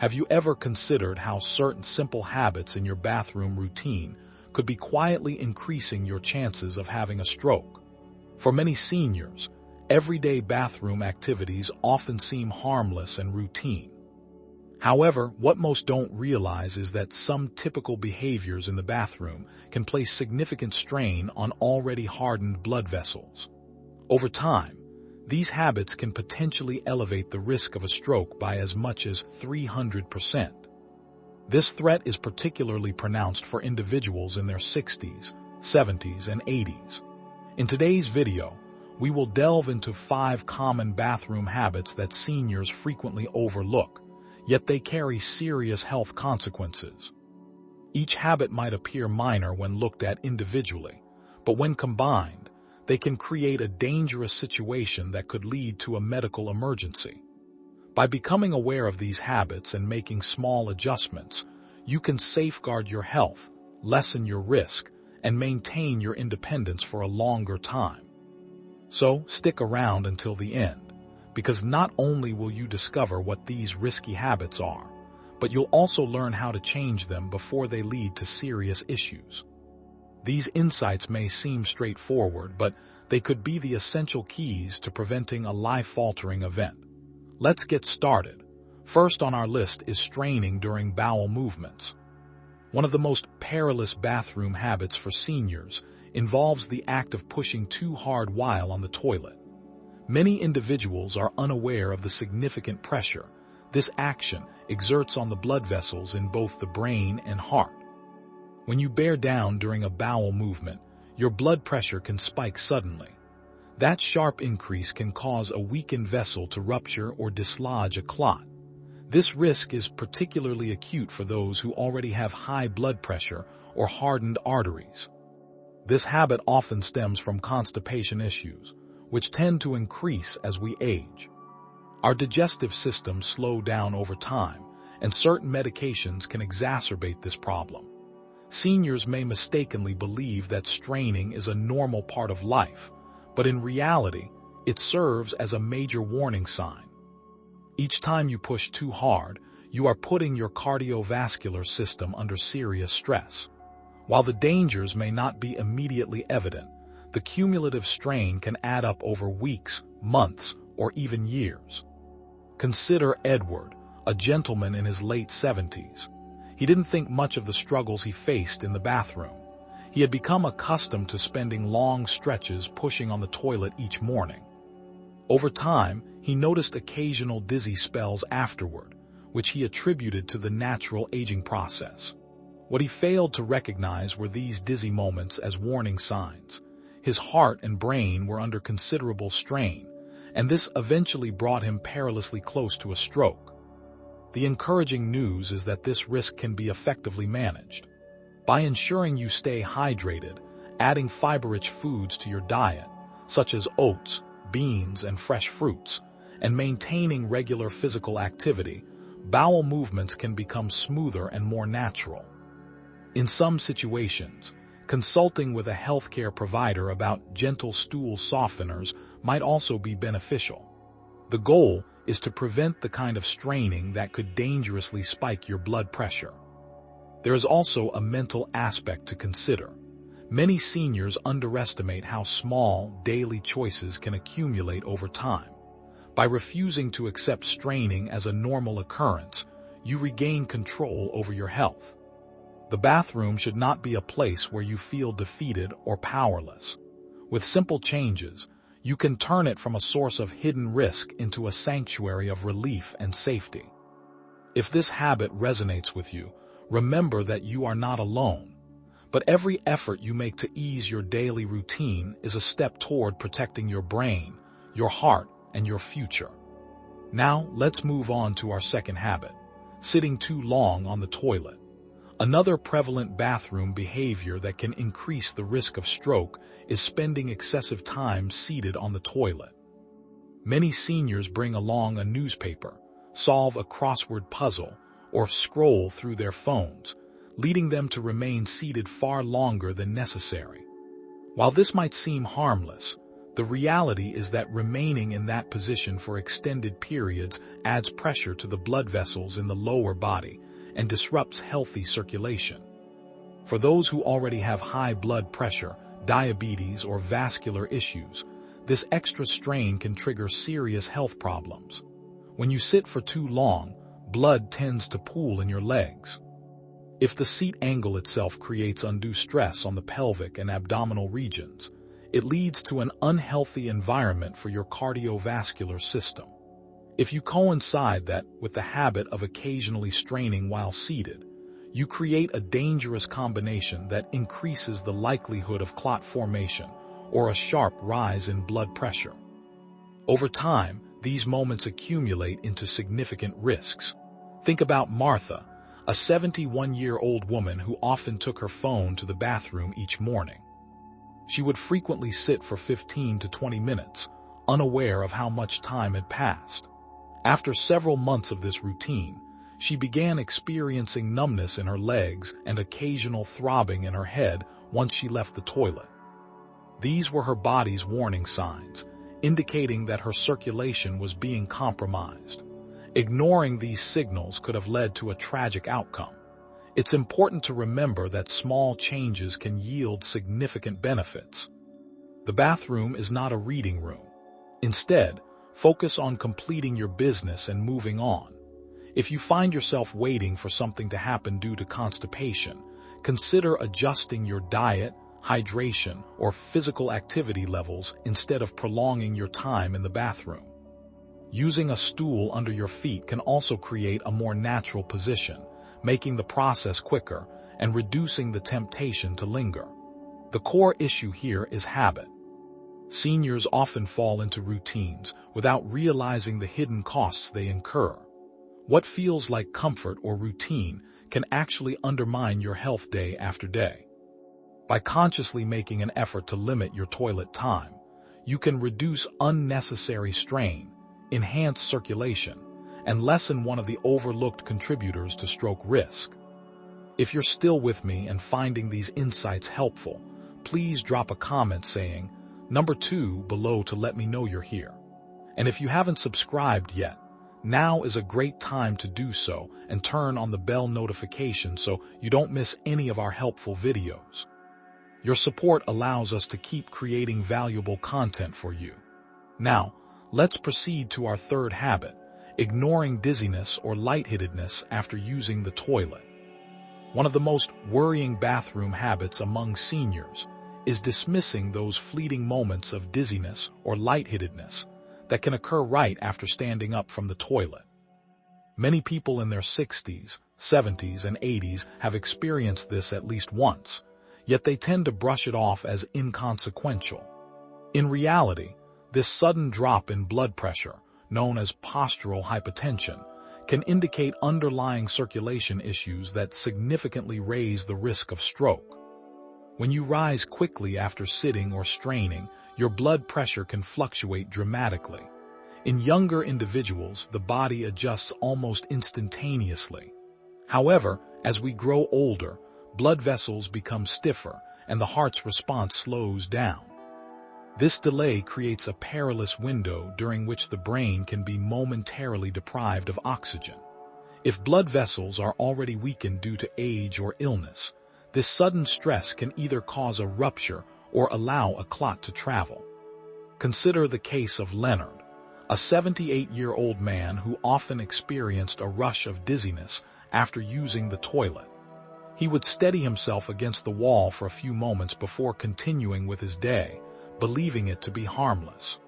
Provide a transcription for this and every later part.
Have you ever considered how certain simple habits in your bathroom routine could be quietly increasing your chances of having a stroke? For many seniors, everyday bathroom activities often seem harmless and routine. However, what most don't realize is that some typical behaviors in the bathroom can place significant strain on already hardened blood vessels. Over time, these habits can potentially elevate the risk of a stroke by as much as 300%. This threat is particularly pronounced for individuals in their 60s, 70s, and 80s. In today's video, we will delve into 5 common bathroom habits that seniors frequently overlook, yet they carry serious health consequences. Each habit might appear minor when looked at individually, but when combined, they can create a dangerous situation that could lead to a medical emergency. By becoming aware of these habits and making small adjustments, you can safeguard your health, lessen your risk, and maintain your independence for a longer time. So, stick around until the end, because not only will you discover what these risky habits are, but you'll also learn how to change them before they lead to serious issues. These insights may seem straightforward, but they could be the essential keys to preventing a life-altering event. Let's get started. First on our list is straining during bowel movements. One of the most perilous bathroom habits for seniors involves the act of pushing too hard while on the toilet. Many individuals are unaware of the significant pressure this action exerts on the blood vessels in both the brain and heart. When you bear down during a bowel movement, your blood pressure can spike suddenly. That sharp increase can cause a weakened vessel to rupture or dislodge a clot. This risk is particularly acute for those who already have high blood pressure or hardened arteries. This habit often stems from constipation issues, which tend to increase as we age. Our digestive systems slow down over time, and certain medications can exacerbate this problem. Seniors may mistakenly believe that straining is a normal part of life, but in reality, it serves as a major warning sign. Each time you push too hard, you are putting your cardiovascular system under serious stress. While the dangers may not be immediately evident, the cumulative strain can add up over weeks, months, or even years. Consider Edward, a gentleman in his late 70s. He didn't think much of the struggles he faced in the bathroom. He had become accustomed to spending long stretches pushing on the toilet each morning. Over time, he noticed occasional dizzy spells afterward, which he attributed to the natural aging process. What he failed to recognize were these dizzy moments as warning signs. His heart and brain were under considerable strain, and this eventually brought him perilously close to a stroke. The encouraging news is that this risk can be effectively managed. By ensuring you stay hydrated, adding fiber-rich foods to your diet, such as oats, beans, and fresh fruits, and maintaining regular physical activity, bowel movements can become smoother and more natural. In some situations, consulting with a healthcare provider about gentle stool softeners might also be beneficial. The goal is to prevent the kind of straining that could dangerously spike your blood pressure. There is also a mental aspect to consider. Many seniors underestimate how small daily choices can accumulate over time. By refusing to accept straining as a normal occurrence, you regain control over your health. The bathroom should not be a place where you feel defeated or powerless. With simple changes, you can turn it from a source of hidden risk into a sanctuary of relief and safety. If this habit resonates with you, remember that you are not alone. But every effort you make to ease your daily routine is a step toward protecting your brain, your heart, and your future. Now, let's move on to our second habit, sitting too long on the toilet. Another prevalent bathroom behavior that can increase the risk of stroke is spending excessive time seated on the toilet. Many seniors bring along a newspaper, solve a crossword puzzle, or scroll through their phones, leading them to remain seated far longer than necessary. While this might seem harmless, the The reality is that remaining in that position for extended periods adds pressure to the blood vessels in the lower body and disrupts healthy circulation. For those who already have high blood pressure, diabetes, or vascular issues, this extra strain can trigger serious health problems. When you sit for too long, blood tends to pool in your legs. If the seat angle itself creates undue stress on the pelvic and abdominal regions, it leads to an unhealthy environment for your cardiovascular system. If you coincide that with the habit of occasionally straining while seated, you create a dangerous combination that increases the likelihood of clot formation or a sharp rise in blood pressure. Over time, these moments accumulate into significant risks. Think about Martha, a 71-year-old woman who often took her phone to the bathroom each morning. She would frequently sit for 15 to 20 minutes, unaware of how much time had passed. After several months of this routine, she began experiencing numbness in her legs and occasional throbbing in her head once she left the toilet. These were her body's warning signs, indicating that her circulation was being compromised. Ignoring these signals could have led to a tragic outcome. It's important to remember that small changes can yield significant benefits. The bathroom is not a reading room. Instead, focus on completing your business and moving on. If you find yourself waiting for something to happen due to constipation, consider adjusting your diet, hydration, or physical activity levels instead of prolonging your time in the bathroom. Using a stool under your feet can also create a more natural position, making the process quicker and reducing the temptation to linger. The core issue here is habit. Seniors often fall into routines without realizing the hidden costs they incur. What feels like comfort or routine can actually undermine your health day after day. By consciously making an effort to limit your toilet time, you can reduce unnecessary strain, enhance circulation, and lessen one of the overlooked contributors to stroke risk. If you're still with me and finding these insights helpful, please drop a comment saying number 2 below to let me know you're here. And if you haven't subscribed yet, now is a great time to do so and turn on the bell notification so you don't miss any of our helpful videos. Your support allows us to keep creating valuable content for you. Now, let's proceed to our third habit, ignoring dizziness or lightheadedness after using the toilet. One of the most worrying bathroom habits among seniors is dismissing those fleeting moments of dizziness or lightheadedness that can occur right after standing up from the toilet. Many people in their 60s, 70s, and 80s have experienced this at least once, yet they tend to brush it off as inconsequential. In reality, this sudden drop in blood pressure, known as postural hypotension, can indicate underlying circulation issues that significantly raise the risk of stroke. When you rise quickly after sitting or straining, your blood pressure can fluctuate dramatically. In younger individuals, the body adjusts almost instantaneously. However, as we grow older, blood vessels become stiffer and the heart's response slows down. This delay creates a perilous window during which the brain can be momentarily deprived of oxygen. If blood vessels are already weakened due to age or illness, this sudden stress can either cause a rupture or allow a clot to travel. Consider the case of Leonard, a 78-year-old man who often experienced a rush of dizziness after using the toilet. He would steady himself against the wall for a few moments before continuing with his day, believing it to be harmless.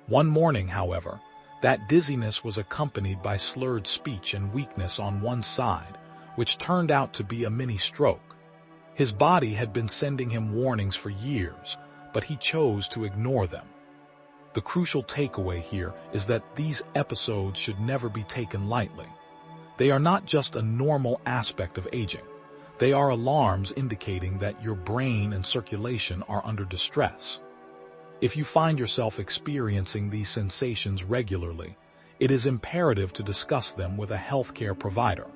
One morning, however, that dizziness was accompanied by slurred speech and weakness on one side, which turned out to be a mini-stroke. His body had been sending him warnings for years, but he chose to ignore them. The crucial takeaway here is that these episodes should never be taken lightly. They are not just a normal aspect of aging. They are alarms indicating that your brain and circulation are under distress. If you find yourself experiencing these sensations regularly, it is imperative to discuss them with a healthcare provider.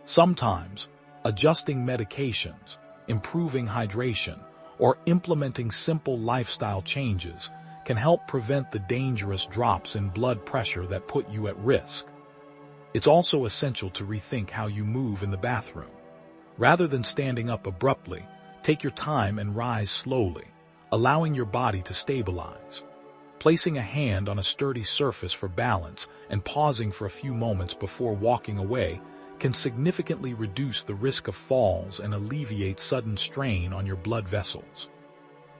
Sometimes, adjusting medications, improving hydration, or implementing simple lifestyle changes can help prevent the dangerous drops in blood pressure that put you at risk. It's also essential to rethink how you move in the bathroom. Rather than standing up abruptly, take your time and rise slowly, allowing your body to stabilize. Placing a hand on a sturdy surface for balance and pausing for a few moments before walking away can significantly reduce the risk of falls and alleviate sudden strain on your blood vessels.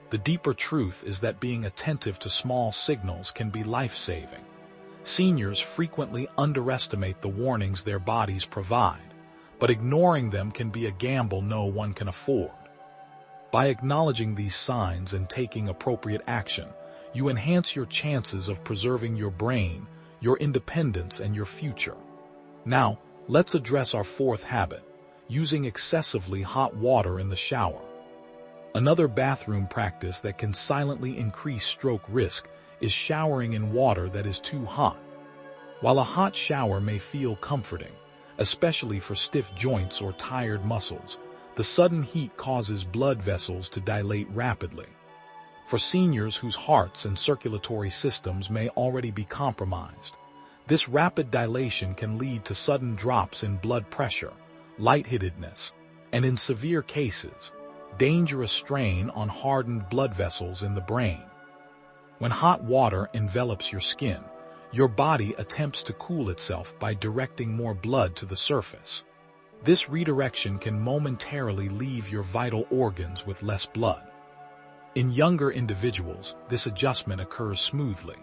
The deeper truth is that being attentive to small signals can be life-saving. Seniors frequently underestimate the warnings their bodies provide, but ignoring them can be a gamble no one can afford. By acknowledging these signs and taking appropriate action, you enhance your chances of preserving your brain, your independence, and your future. Now, let's address our fourth habit, using excessively hot water in the shower. Another bathroom practice that can silently increase stroke risk is showering in water that is too hot. While a hot shower may feel comforting, especially for stiff joints or tired muscles, the sudden heat causes blood vessels to dilate rapidly. For seniors whose hearts and circulatory systems may already be compromised, this rapid dilation can lead to sudden drops in blood pressure, lightheadedness, and in severe cases, dangerous strain on hardened blood vessels in the brain. When hot water envelops your skin, your body attempts to cool itself by directing more blood to the surface. This redirection can momentarily leave your vital organs with less blood. In younger individuals, this adjustment occurs smoothly.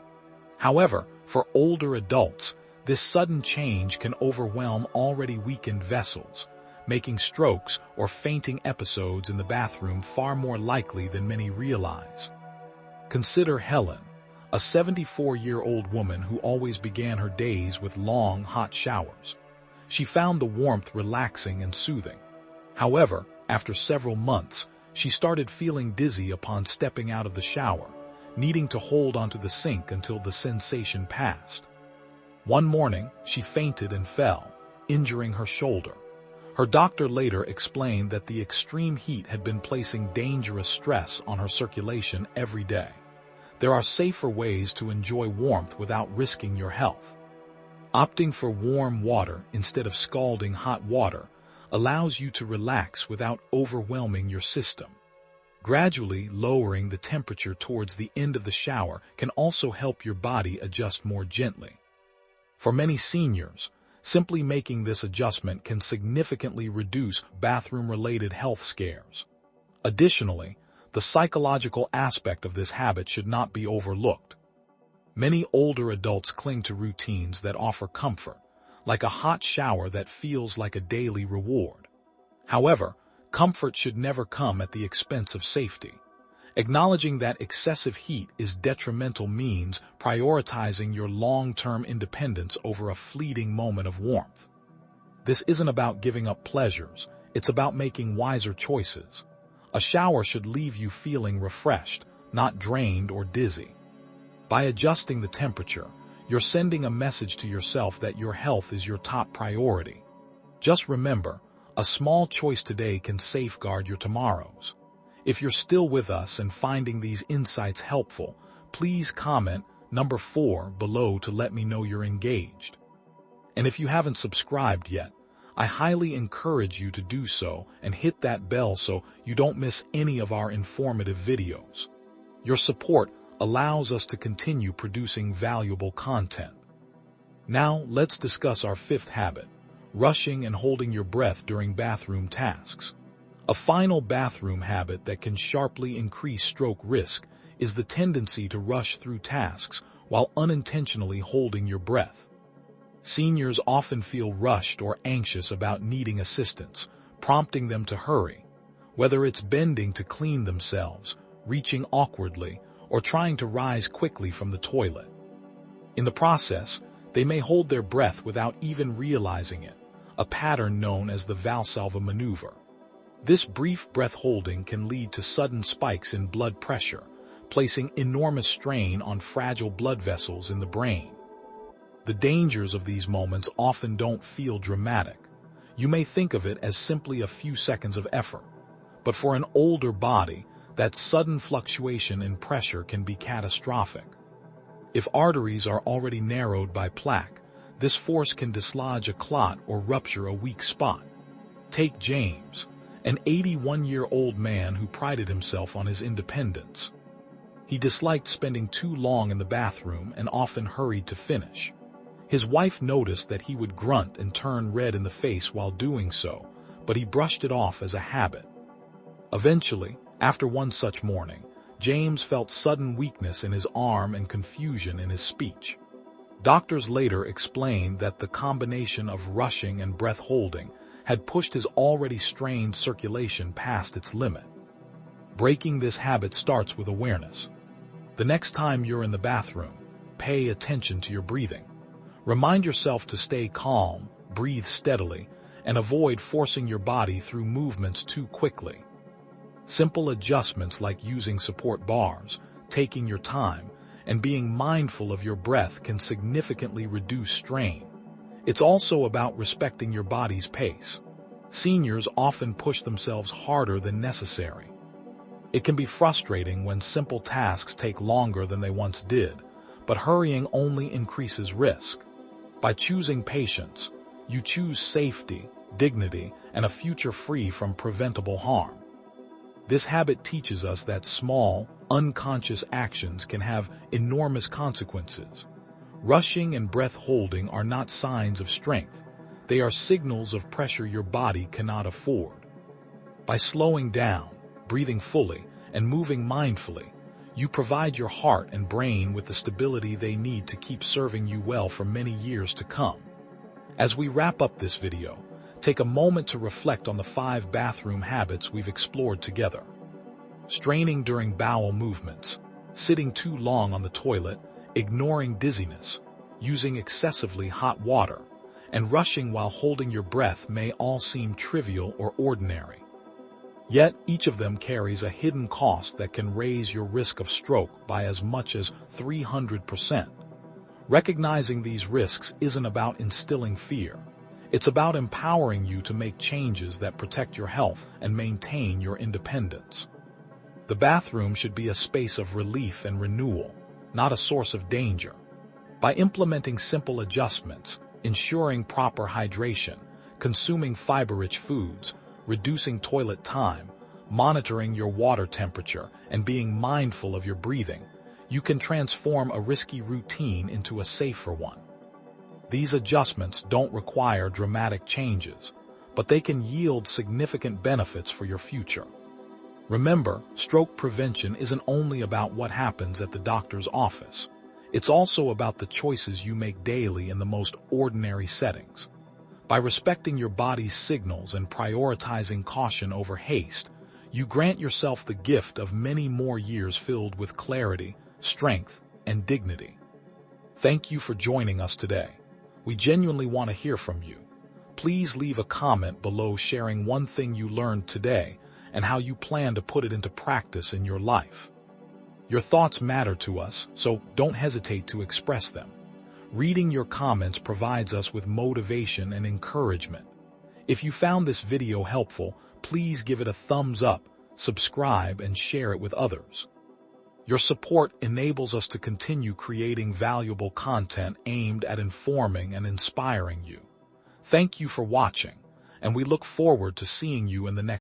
However, for older adults, this sudden change can overwhelm already weakened vessels, making strokes or fainting episodes in the bathroom far more likely than many realize. Consider Helen, a 74-year-old woman who always began her days with long, hot showers. She found the warmth relaxing and soothing. However, after several months, she started feeling dizzy upon stepping out of the shower, needing to hold onto the sink until the sensation passed. One morning, she fainted and fell, injuring her shoulder. Her doctor later explained that the extreme heat had been placing dangerous stress on her circulation every day. There are safer ways to enjoy warmth without risking your health. Opting for warm water instead of scalding hot water allows you to relax without overwhelming your system. Gradually lowering the temperature towards the end of the shower can also help your body adjust more gently. For many seniors, simply making this adjustment can significantly reduce bathroom-related health scares. Additionally, the psychological aspect of this habit should not be overlooked. Many older adults cling to routines that offer comfort, like a hot shower that feels like a daily reward. However, comfort should never come at the expense of safety. Acknowledging that excessive heat is detrimental means prioritizing your long-term independence over a fleeting moment of warmth. This isn't about giving up pleasures, it's about making wiser choices. A shower should leave you feeling refreshed, not drained or dizzy. By adjusting the temperature, you're sending a message to yourself that your health is your top priority. Just remember, a small choice today can safeguard your tomorrows. If you're still with us and finding these insights helpful, please comment number 4 below to let me know you're engaged. And if you haven't subscribed yet, I highly encourage you to do so and hit that bell so you don't miss any of our informative videos. Your support allows us to continue producing valuable content. Now, let's discuss our 5th habit, rushing and holding your breath during bathroom tasks. A final bathroom habit that can sharply increase stroke risk is the tendency to rush through tasks while unintentionally holding your breath. Seniors often feel rushed or anxious about needing assistance, prompting them to hurry, whether it's bending to clean themselves, reaching awkwardly, or trying to rise quickly from the toilet. In the process, they may hold their breath without even realizing it, a pattern known as the Valsalva maneuver. This brief breath holding can lead to sudden spikes in blood pressure, placing enormous strain on fragile blood vessels in the brain. The dangers of these moments often don't feel dramatic. You may think of it as simply a few seconds of effort. But for an older body, That sudden fluctuation in pressure can be catastrophic. If arteries are already narrowed by plaque, this force can dislodge a clot or rupture a weak spot. Take James, an 81-year-old man who prided himself on his independence. He disliked spending too long in the bathroom and often hurried to finish. His wife noticed that he would grunt and turn red in the face while doing so, but he brushed it off as a habit. Eventually, after one such morning, James felt sudden weakness in his arm and confusion in his speech. Doctors later explained that the combination of rushing and breath holding had pushed his already strained circulation past its limit. Breaking this habit starts with awareness. The next time you're in the bathroom, pay attention to your breathing. Remind yourself to stay calm, breathe steadily, and avoid forcing your body through movements too quickly. Simple adjustments like using support bars, taking your time, and being mindful of your breath can significantly reduce strain. It's also about respecting your body's pace. Seniors often push themselves harder than necessary. It can be frustrating when simple tasks take longer than they once did, but hurrying only increases risk. By choosing patience, you choose safety, dignity, and a future free from preventable harm. This habit teaches us that small, unconscious actions can have enormous consequences. Rushing and breath holding are not signs of strength. They are signals of pressure your body cannot afford. By slowing down, breathing fully, and moving mindfully, you provide your heart and brain with the stability they need to keep serving you well for many years to come. As we wrap up this video, take a moment to reflect on the 5 bathroom habits we've explored together. Straining during bowel movements, sitting too long on the toilet, ignoring dizziness, using excessively hot water, and rushing while holding your breath may all seem trivial or ordinary. Yet, each of them carries a hidden cost that can raise your risk of stroke by as much as 300%. Recognizing these risks isn't about instilling fear. It's about empowering you to make changes that protect your health and maintain your independence. The bathroom should be a space of relief and renewal, not a source of danger. By implementing simple adjustments, ensuring proper hydration, consuming fiber-rich foods, reducing toilet time, monitoring your water temperature, and being mindful of your breathing, you can transform a risky routine into a safer one. These adjustments don't require dramatic changes, but they can yield significant benefits for your future. Remember, stroke prevention isn't only about what happens at the doctor's office. It's also about the choices you make daily in the most ordinary settings. By respecting your body's signals and prioritizing caution over haste, you grant yourself the gift of many more years filled with clarity, strength, and dignity. Thank you for joining us today. We genuinely want to hear from you. Please leave a comment below sharing one thing you learned today and how you plan to put it into practice in your life. Your thoughts matter to us, so don't hesitate to express them. Reading your comments provides us with motivation and encouragement. If you found this video helpful, please give it a thumbs up, subscribe, and share it with others. Your support enables us to continue creating valuable content aimed at informing and inspiring you. Thank you for watching, and we look forward to seeing you in the next